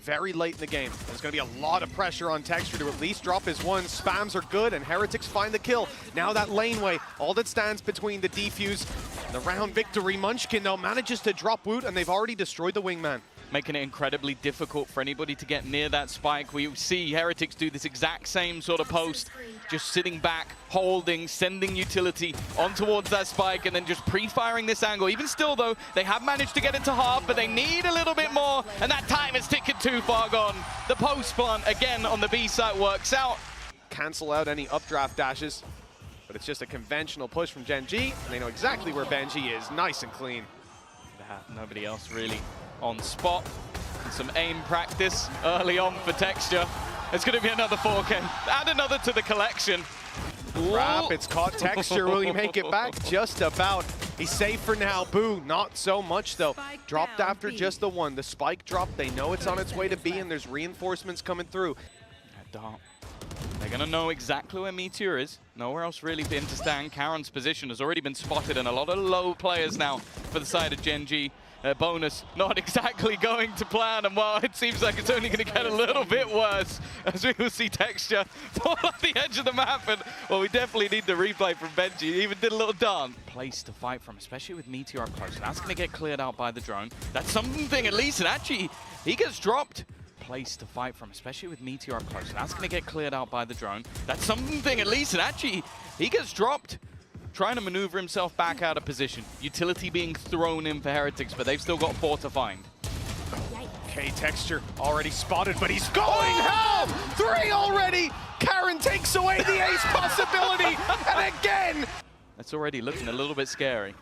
very late in the game. There's going to be a lot of pressure on Texture to at least drop his one. Spams are good, and Heretics find the kill. Now that laneway, all that stands between the defuse and the round victory. Munchkin, though, manages to drop Woot, and they've already destroyed the wingman. Making it incredibly difficult for anybody to get near that spike. We see Heretics do this exact same sort of post, just sitting back, holding, sending utility on towards that spike, and then just pre-firing this angle. Even still, though, they have managed to get it to half, but they need a little bit more, and that time is ticking too far gone. The post plant, again, on the B site works out. Cancel out any updraft dashes, but it's just a conventional push from Gen.G, and they know exactly where Benji is, nice and clean. Nobody else really on spot. And some aim practice early on for Texture. It's going to be another 4K. Add another to the collection. Crap, it's caught Texture. Will he make it back? Just about. He's safe for now. Boo, not so much though. Dropped after just the one. The spike dropped. They know it's on its way to B, and there's reinforcements coming through. They're going to know exactly where Meteor is. Nowhere else really been to stand. Karen's position has already been spotted, and a lot of low players now for the side of Gen.G. Bonus not exactly going to plan, and well, it seems like it's only going to get a little bit worse as we will see Texture fall off the edge of the map. And well, we definitely need the replay from Benji. He even did a little dance. Place to fight from, especially with Meteor up close. That's going to get cleared out by the drone. That's something at least, and actually he gets dropped. Place to fight from, especially with Meteor up close. That's going to get cleared out by the drone. That's something at least, and actually he gets dropped. Trying to maneuver himself back out of position. Utility being thrown in for Heretics, but they've still got 4 to find. Okay, Texture already spotted, but he's going home! 3 already! Karen takes away the ace possibility, and again! That's already looking a little bit scary.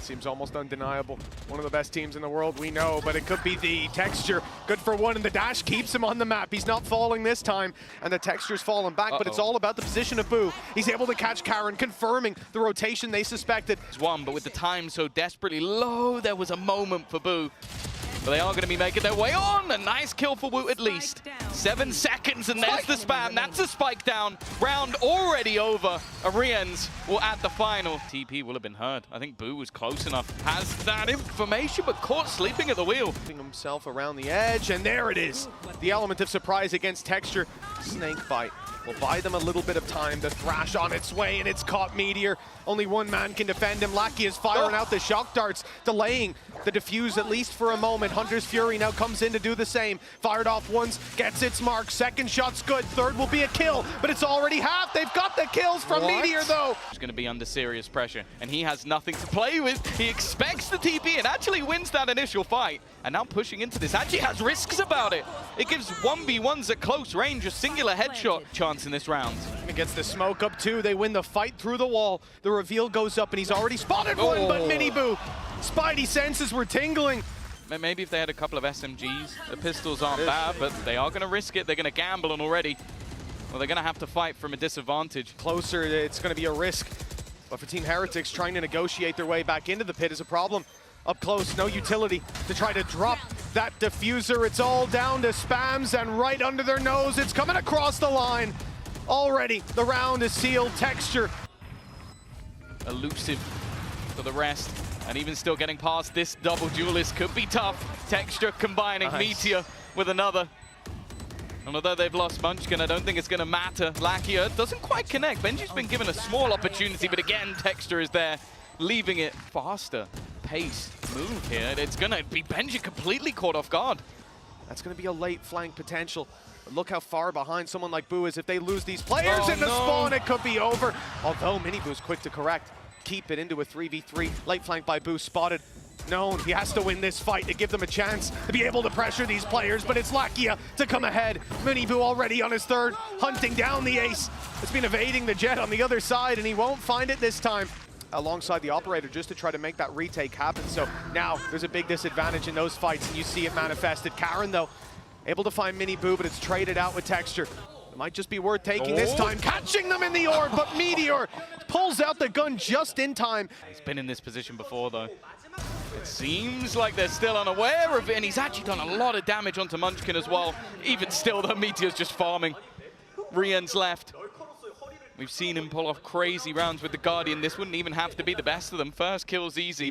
Seems almost undeniable. One of the best teams in the world, we know, but it could be the Texture. Good for one, and the dash keeps him on the map. He's not falling this time, and the Texture's falling back, but it's all about the position of Boo. He's able to catch Karen, confirming the rotation they suspected. It's one, but with the time so desperately low, there was a moment for Boo. But they are going to be making their way on. A nice kill for Woot at least. 7 seconds, and there's the spam. That's a spike down. Round already over. Arians will add the final. TP will have been heard. I think Boo was close enough. Has that information, but caught sleeping at the wheel. Himself around the edge, and there it is. The element of surprise against Texture. Snake bite will buy them a little bit of time. The Thrash on its way, and it's caught Meteor. Only one man can defend him. Lackey is firing out the shock darts, delaying the defuse at least for a moment. Hunter's Fury now comes in to do the same. Fired off once, gets its mark. Second shot's good. Third will be a kill, but it's already half. They've got the kills from Meteor, though. He's going to be under serious pressure, and he has nothing to play with. He expects the TP and actually wins that initial fight. And now pushing into this, actually has risks about it. It gives 1v1s at close range, a singular headshot chance in this round. He gets the smoke up too. They win the fight through the wall. The reveal goes up, and he's already spotted one, but Mini Boo. Spidey senses were tingling. Maybe if they had a couple of SMGs, the pistols aren't bad, but they are going to risk it. They're going to gamble, and already, well, they're going to have to fight from a disadvantage. Closer, it's going to be a risk. But for Team Heretics, trying to negotiate their way back into the pit is a problem. Up close, no utility to try to drop that diffuser. It's all down to spams, and right under their nose, it's coming across the line. Already, the round is sealed. Texture. Elusive for the rest, and even still getting past this double duelist could be tough. Texture combining Meteor with another. And although they've lost Munchkin, I don't think it's going to matter. Lackey doesn't quite connect. Benji's been given a small opportunity, but again, Texture is there, leaving it faster. Pace move here. It's going to be Benji completely caught off guard. That's going to be a late flank potential. But look how far behind someone like Boo is. If they lose these players in the spawn, it could be over. Although Mini Boo's quick to correct. Keep it into a 3v3. Late flank by Boo spotted. No, he has to win this fight to give them a chance to be able to pressure these players, but it's Lakia to come ahead. Mini Boo already on his third, hunting down the ace. It's been evading the jet on the other side, and he won't find it this time. Alongside the operator just to try to make that retake happen. So now there's a big disadvantage in those fights, and you see it manifested. Karen, though, able to find Mini Boo, but it's traded out with Texture. It might just be worth taking this time, catching them in the orb, but Meteor pulls out the gun just in time. He's been in this position before, though. It seems like they're still unaware of it, and he's actually done a lot of damage onto Munchkin as well. Even still, though, Meteor's just farming. Rian's left. We've seen him pull off crazy rounds with the Guardian. This wouldn't even have to be the best of them. First kill's easy.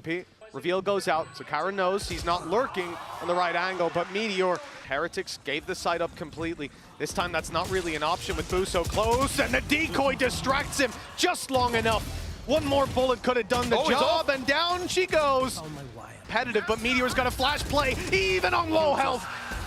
Reveal goes out, so Karen knows he's not lurking on the right angle, but Meteor, Heretics gave the site up completely. This time that's not really an option with Boo so close, and the decoy distracts him just long enough. One more bullet could have done the job, and down she goes. Competitive, but Meteor's got a flash play, even on low health.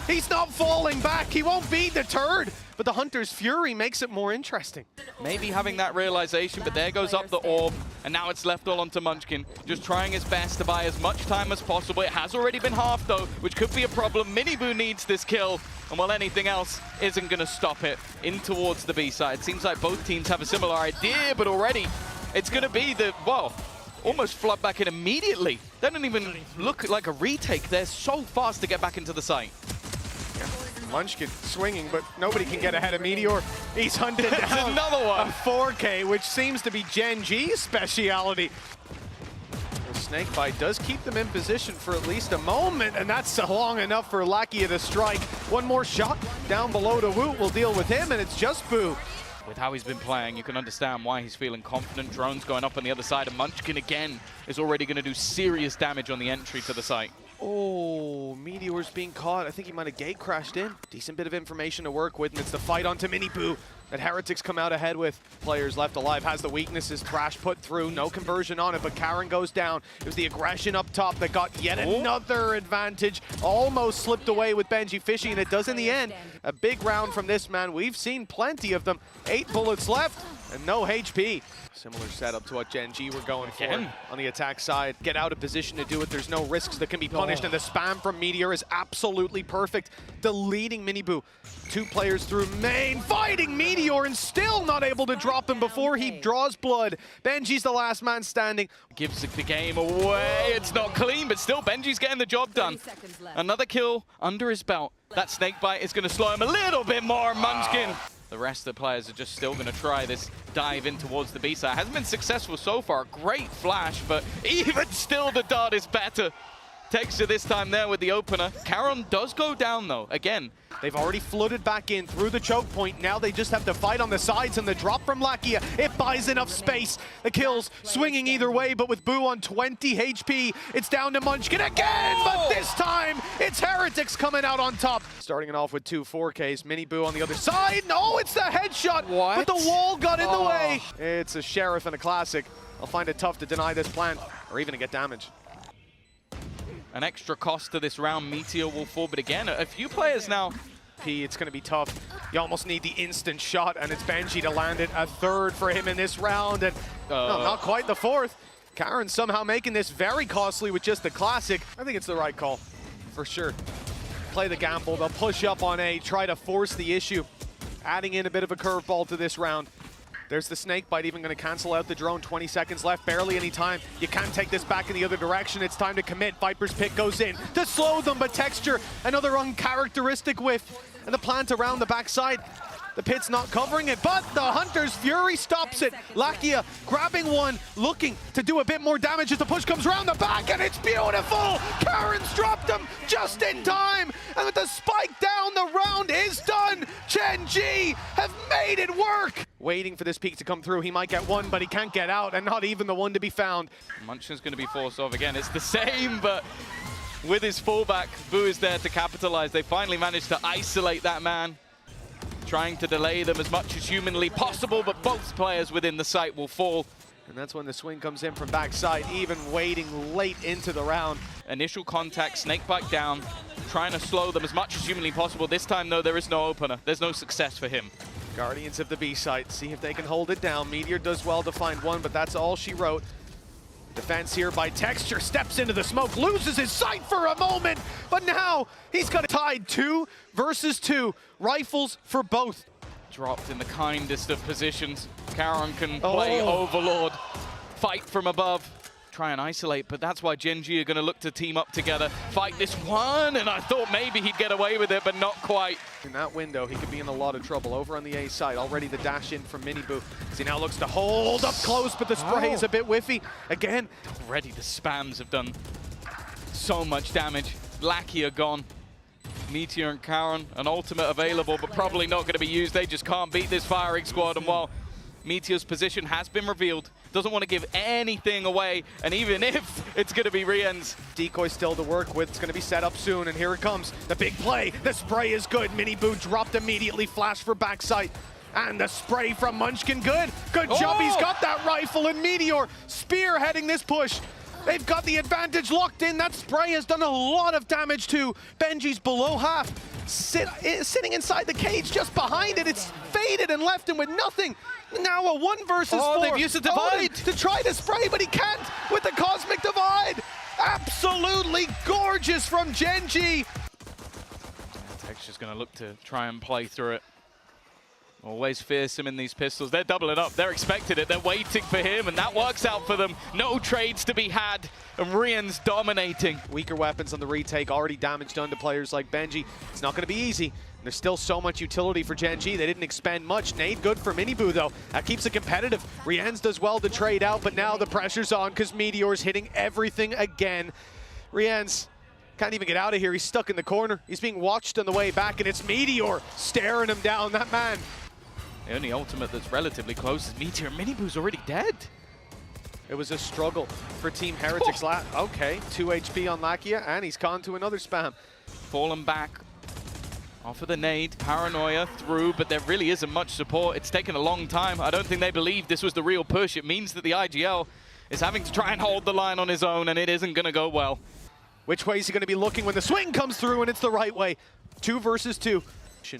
He's not falling back, he won't be deterred. But the Hunter's Fury makes it more interesting. Maybe having that realization, but there goes up the orb, and now it's left all onto Munchkin, just trying his best to buy as much time as possible. It has already been half though, which could be a problem. Miniboo needs this kill, and while anything else isn't going to stop it, in towards the B side. Seems like both teams have a similar idea, but already it's going to be the, well, almost flood back in immediately. They don't even look like a retake. They're so fast to get back into the site. Munchkin swinging, but nobody can get ahead of Meteor. He's hunted down another one. A 4K, which seems to be Gen.G's speciality. The snake bite does keep them in position for at least a moment, and that's long enough for Lakia to strike. One more shot down below to Woot will deal with him, and it's just Boo. With how he's been playing, you can understand why he's feeling confident. Drones going up on the other side, and Munchkin again is already going to do serious damage on the entry to the site. Oh, Meteor's being caught. I think he might have gate crashed in. Decent bit of information to work with, and it's the fight onto Miniboo that Heretics come out ahead with. Players left alive, has the weaknesses, Thrash put through, no conversion on it, but Karen goes down. It was the aggression up top that got yet another advantage. Almost slipped away with Gen.G fishing, and it does in the end. A big round from this man. We've seen plenty of them. 8 bullets left and no HP. Similar setup to what Gen.G were going for on the attack side. Get out of position to do it. There's no risks that can be punished, and the spam from Meteor is absolutely perfect. Deleting Miniboo. 2 players through main, fighting Meteor, and still not able to drop him before he draws blood. Gen.G's the last man standing. Gives the game away. It's not clean, but still Gen.G's getting the job done. Another kill under his belt. That snake bite is going to slow him a little bit more. Munchkin. The rest of the players are just still going to try this dive in towards the B side. Hasn't been successful so far. Great flash, but even still the dart is better. Texture this time there with the opener. Karen does go down though, again. They've already flooded back in through the choke point. Now they just have to fight on the sides, and the drop from Lakia, it buys enough space. The kills swinging either way, but with Boo on 20 HP, it's down to Munchkin again, but this time it's Heretics coming out on top. Starting it off with 2 4Ks, Miniboo on the other side. No, it's the headshot, but the wall got in the way. It's a Sheriff and a Classic. I'll find it tough to deny this plant, or even to get damage. An extra cost to this round. Meteor will fall, but again, a few players now. It's going to be tough. You almost need the instant shot, and it's Gen.G to land it. A 3rd for him in this round, and no, not quite the 4th. Karen somehow making this very costly with just the Classic. I think it's the right call, for sure. Play the gamble. They'll push up on A, try to force the issue. Adding in a bit of a curveball to this round. There's the snake bite, even going to cancel out the drone. 20 seconds left, barely any time. You can't take this back in the other direction. It's time to commit. Viper's pick goes in to slow them, but Texture, another uncharacteristic whiff. And the plant around the backside. The pit's not covering it, but the Hunter's Fury stops it. Lakia grabbing one, looking to do a bit more damage as the push comes around the back, and it's beautiful! Karen's dropped him just in time, and with the spike down, the round is done! Gen.G have made it work! Waiting for this peak to come through. He might get one, but he can't get out, and not even the one to be found. Munchkin's going to be forced off again. It's the same, but with his fallback, Boo is there to capitalize. They finally managed to isolate that man. Trying to delay them as much as humanly possible, but both players within the site will fall. And that's when the swing comes in from backside, even waiting late into the round. Initial contact, snakebite down, trying to slow them as much as humanly possible. This time, though, there is no opener. There's no success for him. Guardians of the B site, see if they can hold it down. Meteor does well to find one, but that's all she wrote. Defense here by Texture, steps into the smoke, loses his sight for a moment, but now he's got it tied 2 versus 2. Rifles for both. Dropped in the kindest of positions. Karen can play Overlord, fight from above, try and isolate, but that's why Gen.G are going to look to team up together, fight this one, and I thought maybe he'd get away with it, but not quite. In that window, he could be in a lot of trouble. Over on the A side, already the dash in from Miniboo, as he now looks to hold up close, but the spray is a bit whiffy. Again, already the spams have done so much damage. Lakia gone. Meteor and Karen, an ultimate available, but probably not going to be used. They just can't beat this firing squad, and while Meteor's position has been revealed, doesn't want to give anything away, and even if it's going to be Rien's. Decoy still to work with. It's going to be set up soon, and here it comes. The big play. The spray is good. Miniboo dropped immediately. Flash for backside. And the spray from Munchkin, good. Good job, he's got that rifle, and Meteor spearheading this push. They've got the advantage locked in. That spray has done a lot of damage to Gen.G's below half. Sitting inside the cage just behind it. It's faded and left him with nothing. Now a 1 versus 4. They've used the divide to try to spray, but he can't with the Cosmic Divide. Absolutely gorgeous from Gen.G. Texture's going to look to try and play through it. Always fearsome in these pistols. They're doubling up. They're expecting it. They're waiting for him, and that works out for them. No trades to be had, and Rien's dominating. Weaker weapons on the retake, already damage done to players like Gen.G. It's not going to be easy. There's still so much utility for Gen.G. They didn't expend much. Nade good for Miniboo, though. That keeps it competitive. Rien's does well to trade out, but now the pressure's on because Meteor's hitting everything again. Rien's can't even get out of here. He's stuck in the corner. He's being watched on the way back, and it's Meteor staring him down. That man. The only ultimate that's relatively close is Meteor. Miniboo's already dead. It was a struggle for Team Heretics. Okay, 2 HP on Lakia, and he's gone to another spam. Fallen back off of the nade, paranoia through, but there really isn't much support. It's taken a long time. I don't think they believe this was the real push. It means that the IGL is having to try and hold the line on his own, and it isn't going to go well. Which way is he going to be looking when the swing comes through, and it's the right way? 2 versus 2.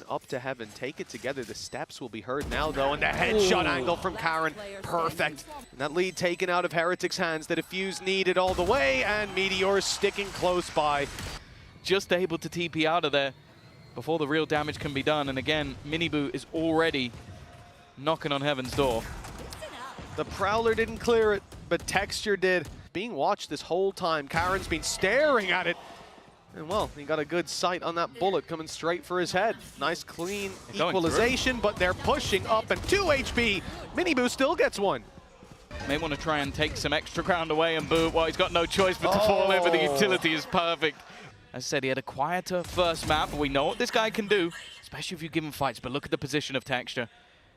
Up to heaven, take it together. The steps will be heard now, though, and the headshot angle from Karen, perfect. And that lead taken out of Heretics' hands. The defuse needed all the way, and Meteor sticking close by. Just able to TP out of there before the real damage can be done. And again, Miniboo is already knocking on heaven's door. The Prowler didn't clear it, but Texture did. Being watched this whole time. Karen's been staring at it. And well, he got a good sight on that bullet coming straight for his head. Nice, clean equalization, but they're pushing up, and 2 HP. Miniboo still gets 1. May want to try and take some extra ground away, and Boo, well, he's got no choice but to fall over. The utility is perfect. As I said, he had a quieter first map, but we know what this guy can do, especially if you give him fights. But look at the position of Texture.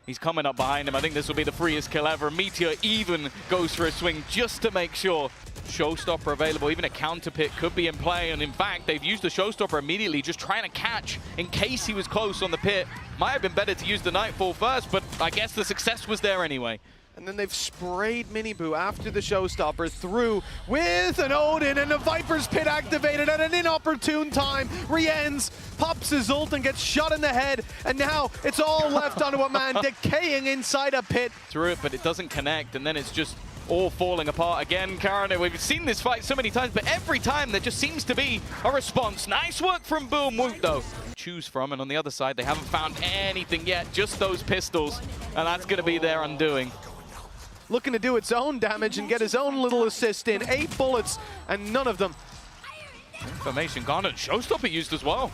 He's coming up behind him. I think this will be the freest kill ever. Meteor even goes for a swing just to make sure. Showstopper available, even a counter pit could be in play, and in fact, they've used the Showstopper immediately, just trying to catch in case he was close on the pit. Might have been better to use the Nightfall first, but I guess the success was there anyway. And then they've sprayed Miniboo after the Showstopper through with an Odin, and the Viper's Pit activated at an inopportune time. Rien's pops his ult and gets shot in the head, and now it's all left onto a man decaying inside a pit. Through it, but it doesn't connect, and then it's just all falling apart again. Karen, we've seen this fight so many times, but every time there just seems to be a response. Nice work from Boom Woot, though. Choose from, and on the other side, they haven't found anything yet, just those pistols, and that's going to be their undoing. Looking to do its own damage and get his own little assist in. 8 bullets, and none of them. Information gone, and Showstopper used as well.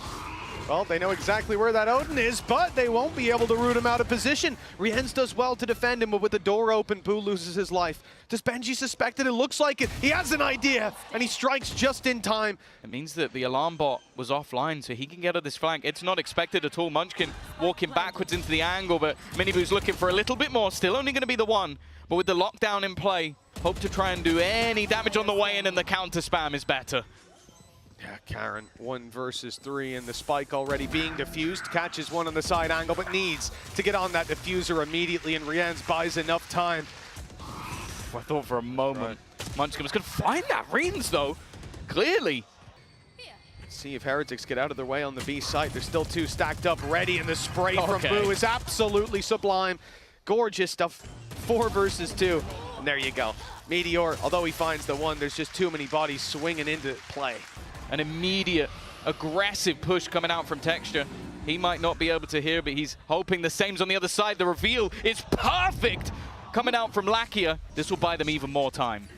Well, they know exactly where that Odin is, but they won't be able to root him out of position. Rien's does well to defend him, but with the door open, Boo loses his life. Does Gen.G suspect it? It looks like it. He has an idea, and he strikes just in time. It means that the alarm bot was offline, so he can get at this flank. It's not expected at all. Munchkin walking backwards into the angle, but Miniboo's looking for a little bit more. Still only going to be the 1, but with the lockdown in play, hope to try and do any damage on the way in, and the counter spam is better. Yeah, Karen, 1 versus 3, and the spike already being diffused. Catches one on the side angle, but needs to get on that diffuser immediately, and Rien's buys enough time. I thought for a moment Munchkin was going to find that. Rien's, though, clearly. Let's see if Heretics get out of their way on the B site. There's still 2 stacked up ready, and the spray from Boo is absolutely sublime. Gorgeous stuff. 4 versus 2, and there you go. Meteor, although he finds the 1, there's just too many bodies swinging into play. An immediate, aggressive push coming out from Texture. He might not be able to hear, but he's hoping the same's on the other side. The reveal is perfect coming out from Lakia. This will buy them even more time.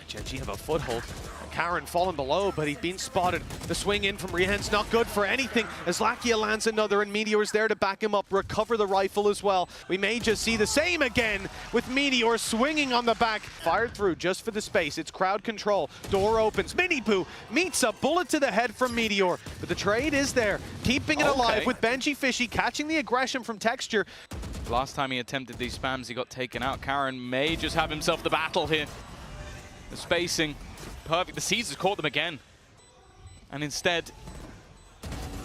Gen.G have a foothold. Karen falling below, but he's been spotted. The swing in from Rien's not good for anything as Lakia lands another, and Meteor's there to back him up, recover the rifle as well. We may just see the same again with Meteor swinging on the back. Fired through just for the space. It's crowd control. Door opens. Miniboo meets a bullet to the head from Meteor, but the trade is there. Keeping it alive with Gen.G Fishy catching the aggression from Texture. Last time he attempted these spams, he got taken out. Karen may just have himself the battle here. The spacing, perfect. The Caesars caught them again. And instead,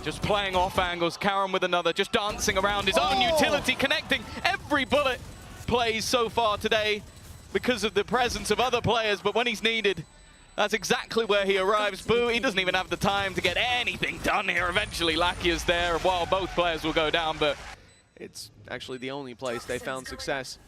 just playing off angles. Karen with another, just dancing around his own utility, connecting every bullet plays so far today because of the presence of other players, but when he's needed, that's exactly where he arrives. Boo, he doesn't even have the time to get anything done here. Eventually, Lakia's there, while both players will go down, but it's actually the only place they found success.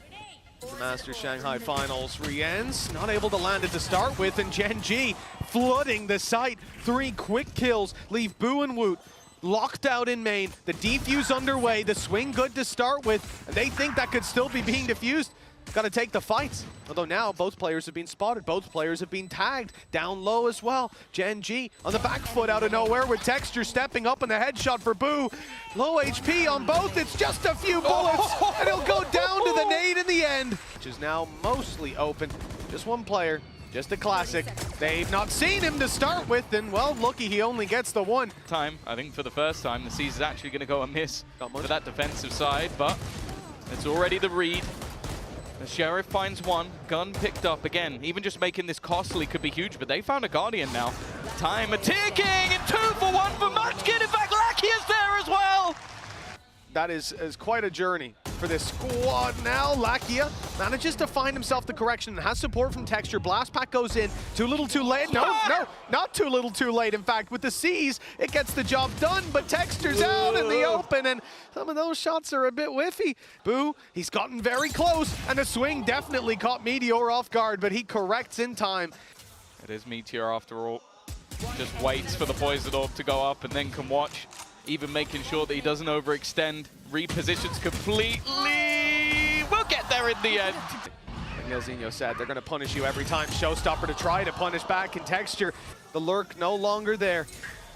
The Masters Shanghai Finals, Rien's not able to land it to start with, and Gen.G flooding the site. 3 quick kills leave Boo and Woot locked out in main. The defuse underway, the swing good to start with, and they think that could still be being defused. Got to take the fights. Although now both players have been spotted, both players have been tagged down low as well. Gen.G on the back foot out of nowhere with Texture stepping up in the headshot for Boo. Low HP on both, it's just a few bullets, and he'll go down to the nade in the end. Which is now mostly open. Just one player, just a classic. They've not seen him to start with, and well, lucky he only gets the one. Time, I think for the first time, the C's is actually going to go amiss for that defensive side, but it's already the read. The Sheriff finds one, gun picked up again. Even just making this costly could be huge, but they found a Guardian now. Time a ticking, and 2 for 1 for Munchkin. In fact, Lakia's there as well. That is quite a journey for this squad now. Lakia manages to find himself the correction and has support from Texture. Blast Pack goes in. Too little too late. No, not too little too late. In fact, with the C's, it gets the job done, but Texture's out in the open, and some of those shots are a bit whiffy. Boo, he's gotten very close, and the swing definitely caught Meteor off guard, but he corrects in time. It is Meteor after all. Just waits for the Poison Orb to go up and then can watch. Even making sure that he doesn't overextend, repositions completely. We'll get there in the end. And Yelzinho said they're going to punish you every time. Showstopper to try to punish back in Texture. The lurk no longer there.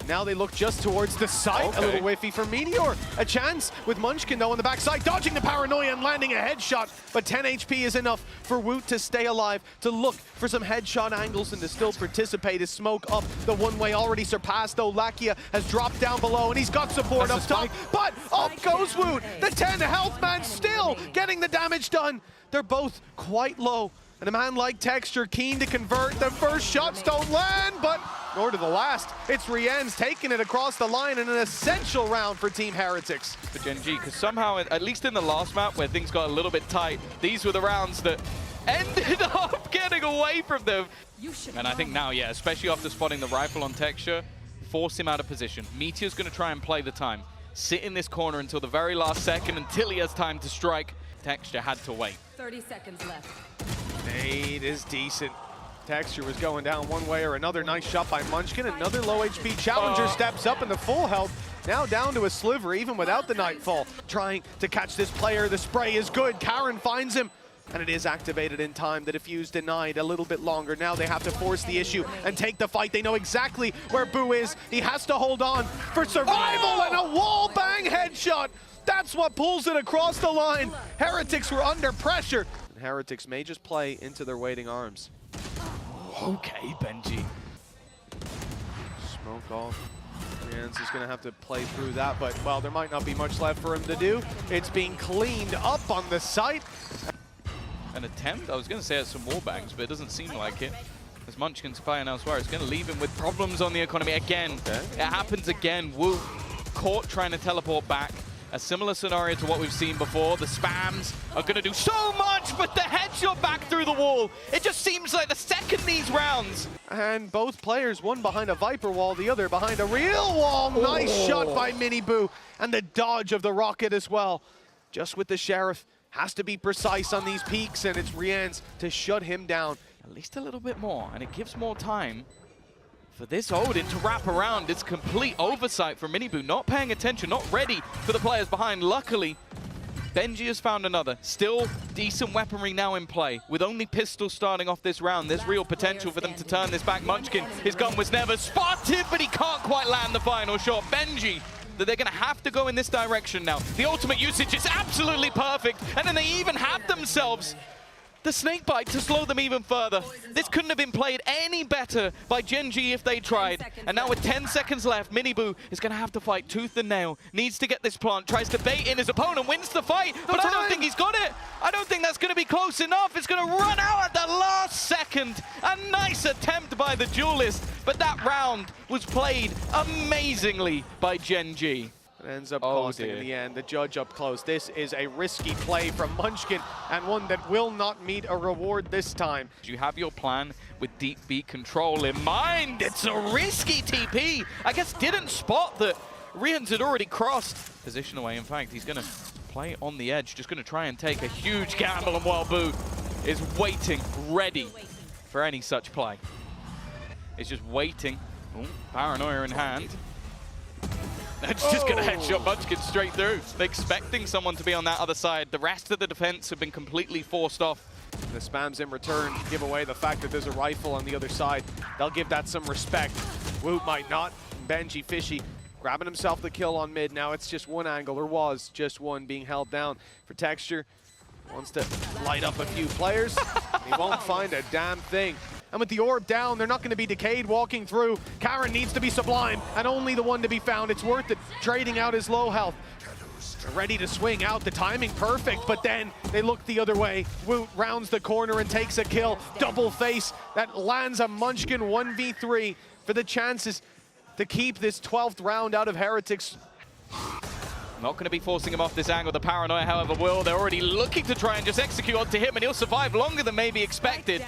Now they look just towards the site. A little whiffy for Meteor. A chance with Munchkin though on the backside, dodging the paranoia and landing a headshot. But 10 HP is enough for Woot to stay alive, to look for some headshot angles and to still participate as smoke up. The one-way already surpassed though. Lakia has dropped down below and he's got support up top. But up goes Woot. The 10 health man still getting the damage done. They're both quite low. And a man like Texture keen to convert. The first shots don't land, but nor to the last. It's Rien's taking it across the line in an essential round for Team Heretics. For Gen.G, because somehow, at least in the last map where things got a little bit tight, these were the rounds that ended up getting away from them. And I think now, yeah, especially after spotting the rifle on Texture, force him out of position. Meteor's going to try and play the time. Sit in this corner until the very last second, until he has time to strike. Texture had to wait. 30 seconds left. Nade is decent. Texture was going down one way or another. Nice shot by Munchkin. Another low HP challenger steps up in the full health. Now down to a sliver, even without the Nightfall. Trying to catch this player. The spray is good. Karen finds him. And it is activated in time. The defuse denied a little bit longer. Now they have to force the issue and take the fight. They know exactly where Boo is. He has to hold on for survival and a wall bang headshot. That's what pulls it across the line. Heretics were under pressure. Heretics may just play into their waiting arms. Okay, Benji. Smoke off. Rien's is going to have to play through that, but, well, there might not be much left for him to do. It's being cleaned up on the site. An attempt? I was going to say it's some wall bangs, but it doesn't seem like it. As Munchkin's playing elsewhere, it's going to leave him with problems on the economy again. Okay. It happens again. Woot caught trying to teleport back. A similar scenario to what we've seen before. The spams are going to do so much, but the headshot back through the wall. It just seems like the second these rounds. And both players, one behind a Viper wall, the other behind a real wall. Nice shot by Mini Boo. And the dodge of the rocket as well. Just with the Sheriff. Has to be precise on these peaks, and it's Rien's to shut him down. At least a little bit more, and it gives more time for this Odin to wrap around. It's complete oversight from Miniboo, not paying attention, not ready for the players behind. Luckily, Gen.G has found another. Still decent weaponry now in play. With only pistols starting off this round, there's real potential for them to turn this back. Munchkin, his gun was never spotted, but he can't quite land the final shot. Gen.G, that they're going to have to go in this direction now. The ultimate usage is absolutely perfect, and then they even have themselves the snake bite to slow them even further. This couldn't have been played any better by Gen.G if they tried. And now with 10 seconds left, Miniboo is going to have to fight tooth and nail. Needs to get this plant, tries to bait in his opponent, wins the fight, but I don't think he's got it. I don't think that's going to be close enough. It's going to run out at the last second. A nice attempt by the duelist, but that round was played amazingly by Gen.G. It ends up costing in the end. The judge up close. This is a risky play from Munchkin, and one that will not meet a reward this time. You have your plan with deep beat control in mind. It's a risky TP. I guess didn't spot that Rians had already crossed. Position away, in fact, he's going to play on the edge, just going to try and take a huge gamble, and while Boo is waiting, ready for any such play. He's just waiting. Ooh, paranoia in hand. It's just going to headshot Munchkin straight through. They're expecting someone to be on that other side. The rest of the defense have been completely forced off. The spams in return give away the fact that there's a rifle on the other side. They'll give that some respect. Woot might not. Gen.G Fishy grabbing himself the kill on mid. Now it's just one angle, or was just one, being held down for Texture. Wants to light up a few players. He won't find a damn thing. And with the orb down, they're not going to be decayed walking through. Karon needs to be sublime, and only the one to be found. It's worth it, trading out his low health. They're ready to swing out, the timing perfect, but then they look the other way. Woot rounds the corner and takes a kill. Double face, that lands a Munchkin 1v3 for the chances to keep this 12th round out of Heretics. Not going to be forcing him off this angle. The paranoia, however, will. They're already looking to try and just execute onto him, and he'll survive longer than maybe expected.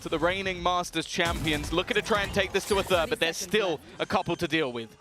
To the reigning Masters champions, looking to try and take this to a third, but there's still a couple to deal with.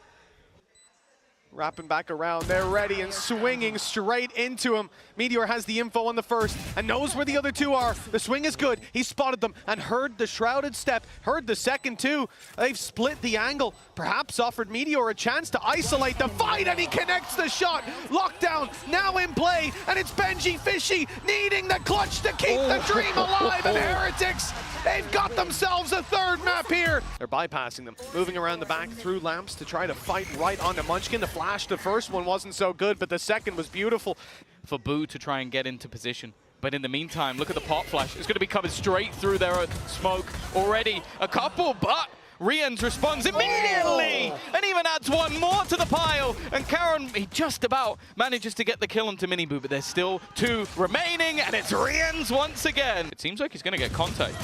Wrapping back around, they're ready and swinging straight into him. Meteor has the info on the first and knows where the other two are. The swing is good. He spotted them and heard the shrouded step, heard the second two. They've split the angle, perhaps offered Meteor a chance to isolate the fight, and he connects the shot. Lockdown now in play, and it's Gen.G Fishy needing the clutch to keep the dream alive, and Heretics, they've got themselves a third map here. They're bypassing them, moving around the back through lamps to try to fight right onto Munchkin. The flash, the first one wasn't so good, but the second was beautiful. For Boo to try and get into position. But in the meantime, look at the pop flash. It's going to be coming straight through their smoke already. A couple, but Rians responds immediately and even adds one more to the pile. And Karon, he just about manages to get the kill onto Miniboo, but there's still two remaining, and it's Rians once again. It seems like he's going to get contact.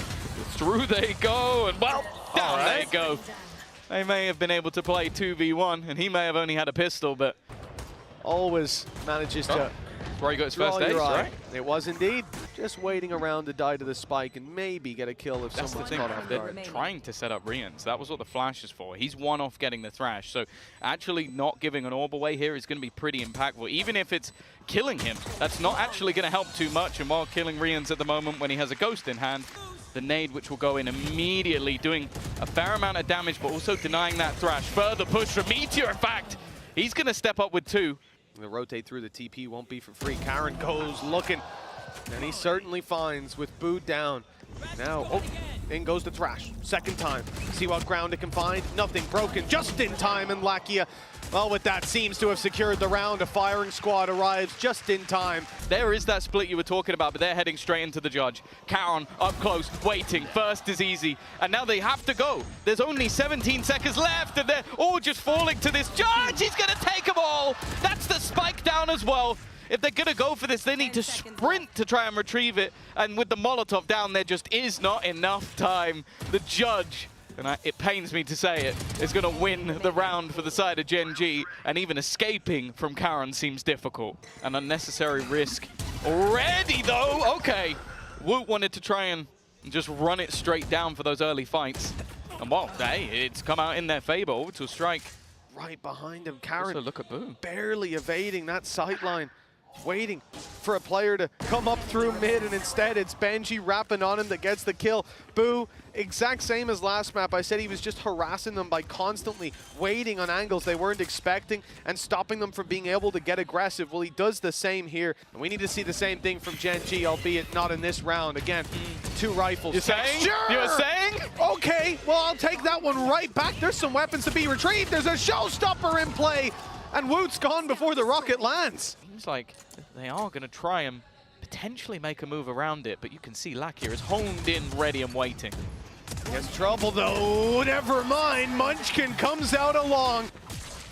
Through they go, and well, down they go. They may have been able to play 2v1, and he may have only had a pistol, but always manages to... That's where he got his first ace, right? It was indeed. Just waiting around to die to the spike and maybe get a kill if someone's caught off guard. They're trying to set up Rians. That was what the flash is for. He's one off getting the thrash. So actually not giving an orb away here is going to be pretty impactful. Even if it's killing him, that's not actually going to help too much. And while killing Rians at the moment when he has a ghost in hand, the nade which will go in immediately, doing a fair amount of damage, but also denying that thrash. Further push from Meteor, in fact. He's going to step up with two. The rotate through the TP won't be for free. Karon goes looking, and he certainly finds with Boo down. Now, in goes the thrash. Second time. See what ground it can find. Nothing broken. Just in time, and Lakia, well, with that, seems to have secured the round. A firing squad arrives just in time. There is that split you were talking about, but they're heading straight into the judge. Karon up close, waiting. First is easy, and now they have to go. There's only 17 seconds left, and they're all just falling to this judge. He's going to take them all. That's the spike down as well. If they're going to go for this, they need to sprint to try and retrieve it. And with the Molotov down, there just is not enough time. The judge, and it pains me to say it, is going to win the round for the side of Gen.G. And even escaping from Karon seems difficult. An unnecessary risk already, though. Okay, Woot wanted to try and just run it straight down for those early fights. And well, hey, it's come out in their favor. Orbital strike. Right behind him, Karon. Also look at Boo. Barely evading that sightline. Waiting for a player to come up through mid, and instead it's Gen.G wrapping on him that gets the kill. Boo, exact same as last map. I said he was just harassing them by constantly waiting on angles they weren't expecting and stopping them from being able to get aggressive. Well, he does the same here. And we need to see the same thing from Gen.G, albeit not in this round. Again, two rifles. You're saying? Sure. You're saying? Okay, well, I'll take that one right back. There's some weapons to be retrieved. There's a showstopper in play. And Woot's gone before the rocket lands. Seems like they are going to try and potentially make a move around it, but you can see Lakia is honed in, ready and waiting. He has trouble though, never mind, Munchkin comes out along.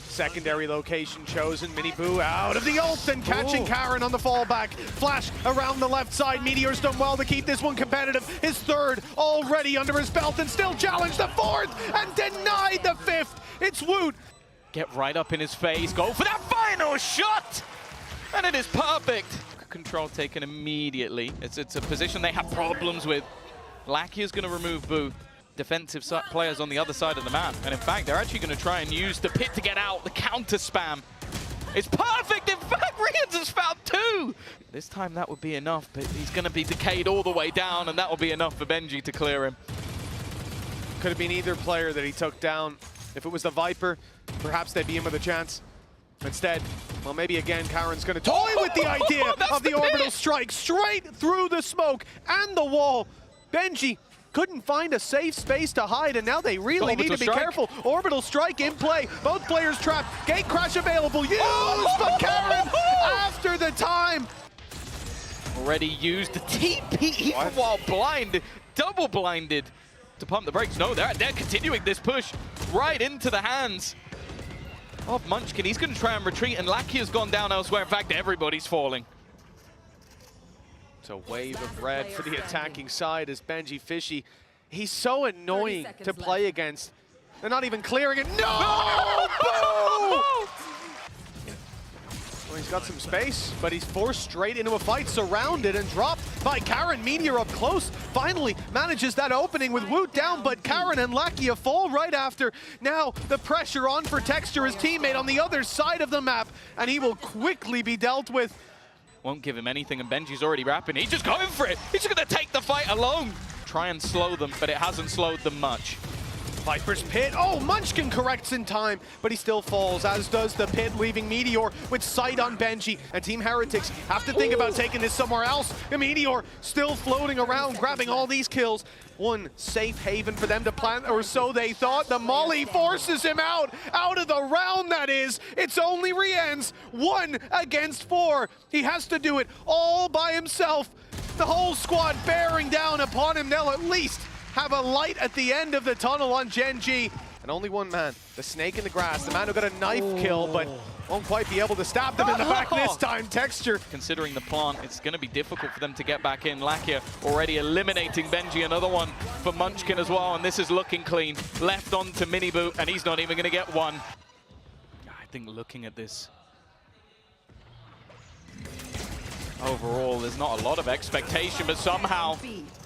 Secondary location chosen, Miniboo out of the ult and catching Karen on the fallback. Flash around the left side, Meteor's done well to keep this one competitive. His third already under his belt and still challenged the fourth and denied the fifth. It's Woot. Get right up in his face, go for that final shot! And it is perfect. Control taken immediately. It's a position they have problems with. Lakia's going to remove Boo. Defensive players on the other side of the map. And in fact, they're actually going to try and use the pit to get out, the counter spam. It's perfect! In fact, Rians has found two! This time that would be enough, but he's going to be decayed all the way down, and that will be enough for Gen.G to clear him. Could have been either player that he took down. If it was the Viper, perhaps they'd be in with a chance. Instead, well, maybe again, Karen's going to toy with the idea of the orbital strike straight through the smoke and the wall. Gen.G couldn't find a safe space to hide, and now they really need to be careful. Orbital strike in play. Both players trapped. Gate crash available. Used, but Karen after the time. Already used the TP even while blinded, double blinded to pump the brakes. No, they're continuing this push right into the hands of Munchkin. He's going to try and retreat, and Lakia's gone down elsewhere. In fact, everybody's falling. It's a wave of red for the attacking side as Gen.G Fishy. He's so annoying to play against. They're not even clearing it. No! Well, he's got some space, but he's forced straight into a fight, surrounded and dropped by Karen. Meteor up close, finally manages that opening with Woot down, but Karen and Lakia fall right after. Now the pressure on for Texture, his teammate on the other side of the map, and he will quickly be dealt with. Won't give him anything, and Gen.G's already rapping. He's just going for it. He's just going to take the fight alone. Try and slow them, but it hasn't slowed them much. Viper's pit. Oh, Munchkin corrects in time, but he still falls, as does the pit, leaving Meteor with sight on Gen.G. And Team Heretics have to think about taking this somewhere else. And Meteor still floating around, grabbing all these kills. One safe haven for them to plant, or so they thought. The Molly forces him out of the round, that is. It's only Rien's 1 against 4. He has to do it all by himself. The whole squad bearing down upon him. They'll at least have a light at the end of the tunnel on Gen.G. And only one man, the snake in the grass, the man who got a knife kill, but won't quite be able to stab them in the back this time. Texture. Considering the plant, it's going to be difficult for them to get back in. Lakia already eliminating Gen.G, another one for Munchkin as well, and this is looking clean. Left on to Miniboo, and he's not even going to get one. I think looking at this, overall, there's not a lot of expectation, but somehow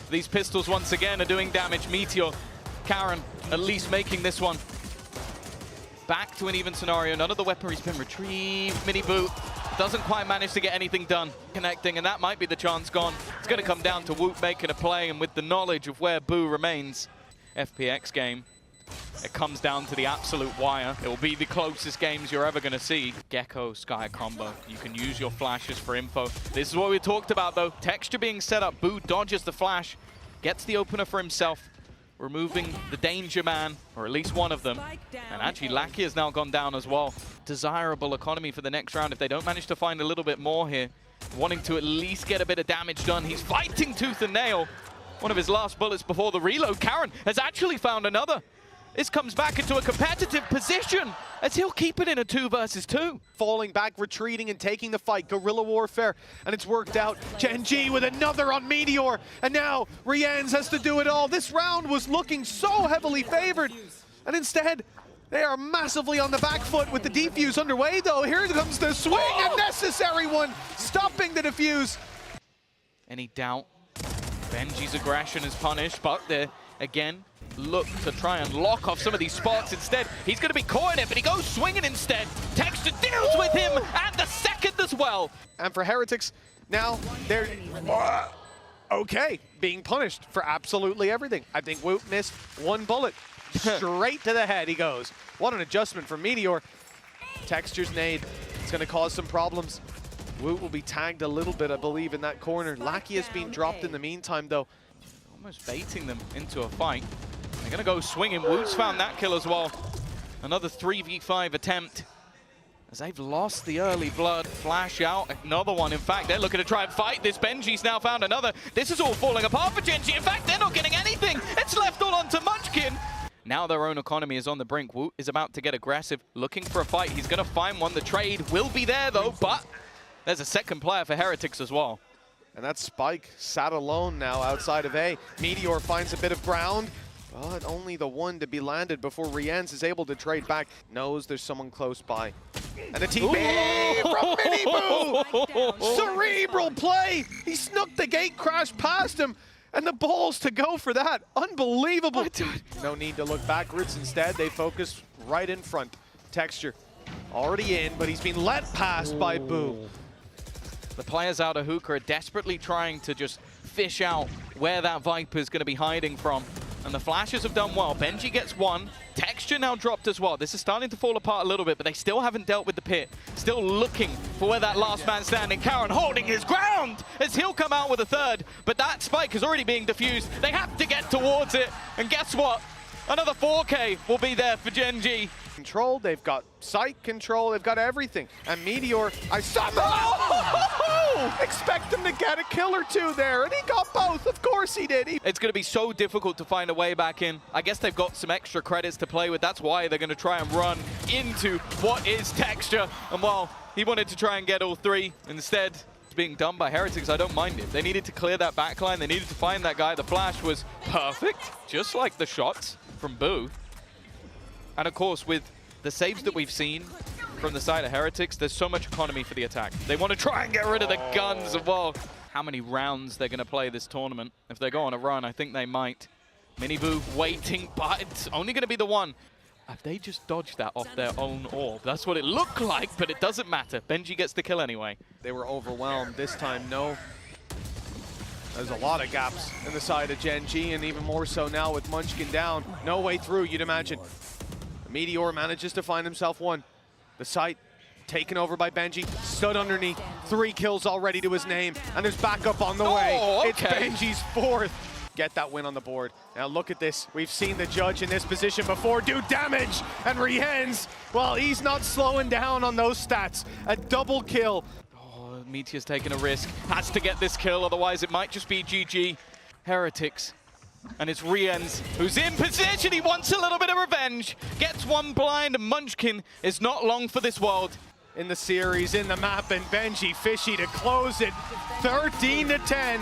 these pistols once again are doing damage. Meteor, Karen, at least making this one back to an even scenario. None of the weaponry's been retrieved. Miniboo doesn't quite manage to get anything done. Connecting, and that might be the chance gone. It's going to come down to Woot making a play, and with the knowledge of where Boo remains, FPX game, it comes down to the absolute wire. It will be the closest games you're ever going to see. Gecko, Sky combo. You can use your flashes for info. This is what we talked about, though. Texture being set up. Boo dodges the flash, gets the opener for himself, removing the danger man, or at least one of them. And actually, Lakia has now gone down as well. Desirable economy for the next round if they don't manage to find a little bit more here. Wanting to at least get a bit of damage done. He's fighting tooth and nail. One of his last bullets before the reload. Karen has actually found another. This comes back into a competitive position as he'll keep it in a 2 versus 2. Falling back, retreating, and taking the fight. Guerrilla warfare, and it's worked out. Gen.G with another on Meteor, and now Rien's has to do it all. This round was looking so heavily favored, and instead, they are massively on the back foot with the defuse underway, though. Here comes the swing, a necessary one, stopping the defuse. Any doubt? Gen.G's aggression is punished, but they're, again, look to try and lock off some of these spots. Instead, he's going to be caught in it, but he goes swinging instead. Texture deals with him, and the second as well. And for Heretics, now they're okay, being punished for absolutely everything. I think Woot missed 1 bullet. Straight to the head he goes. What an adjustment from Meteor. Texture's nade. It's going to cause some problems. Woot will be tagged a little bit, I believe, in that corner. Lakia's being dropped in the meantime, though. Almost baiting them into a fight. They're going to go swinging. Woot's found that kill as well. Another 3v5 attempt. as they've lost the early blood. Flash out, another one. In fact, they're looking to try and fight this. Benji's now found another. This is all falling apart for Gen.G. In fact, they're not getting anything. It's left all onto Munchkin. Now their own economy is on the brink. Woot is about to get aggressive, looking for a fight. He's going to find one. The trade will be there, though, but there's a second player for Heretics as well. And that Spike sat alone now outside of A. Meteor finds a bit of ground, but only the one to be landed before Rienz is able to trade back. Knows there's someone close by. And a TP from Miniboo! Cerebral play! He snuck the gate crash past him, and the balls to go for that. Unbelievable. No need to look backwards. Instead, they focus right in front. Texture already in, but he's been let past by Boo. The players out of Hookah are desperately trying to just fish out where that Viper is going to be hiding from. And the flashes have done well. Gen.G gets one. Texture now dropped as well. This is starting to fall apart a little bit, but they still haven't dealt with the pit. Still looking for where that last man standing. Karan holding his ground as he'll come out with a third. But that spike is already being diffused. They have to get towards it. And guess what? Another 4K will be there for Gen.G. Control, they've got sight control, they've got everything. And Meteor, I saw expect him to get a kill or two there, and he got both. Of course he did. It's going to be so difficult to find a way back in. I guess they've got some extra credits to play with. That's why they're going to try and run into what is Texture. And while he wanted to try and get all three, instead it's being done by Heretics. I don't mind it. They needed to clear that backline. They needed to find that guy. The flash was perfect, just like the shots from Boo. And of course, with the saves that we've seen from the side of Heretics, there's so much economy for the attack. They want to try and get rid of the guns as well. How many rounds they're going to play this tournament? If they go on a run, I think they might. Miniboo waiting, but it's only going to be the one. Have they just dodged that off their own orb? That's what it looked like, but it doesn't matter. Gen.G gets the kill anyway. They were overwhelmed. This time, no. There's a lot of gaps in the side of Gen.G, and even more so now with Munchkin down. No way through, you'd imagine. Meteor manages to find himself one. The site taken over by Gen.G, stood underneath. 3 kills already to his name, and there's backup on the way. Okay. It's Gen.G's 4th. Get that win on the board. Now look at this. We've seen the judge in this position before do damage, and Rienz, well, he's not slowing down on those stats. A double kill. Oh, Meteor's taking a risk. Has to get this kill, otherwise it might just be GG. Heretics. And it's Rienz who's in position. He wants a little bit of revenge. Gets one blind. Munchkin is not long for this world. In the series, in the map, and Gen.G fishy to close it. 13-10.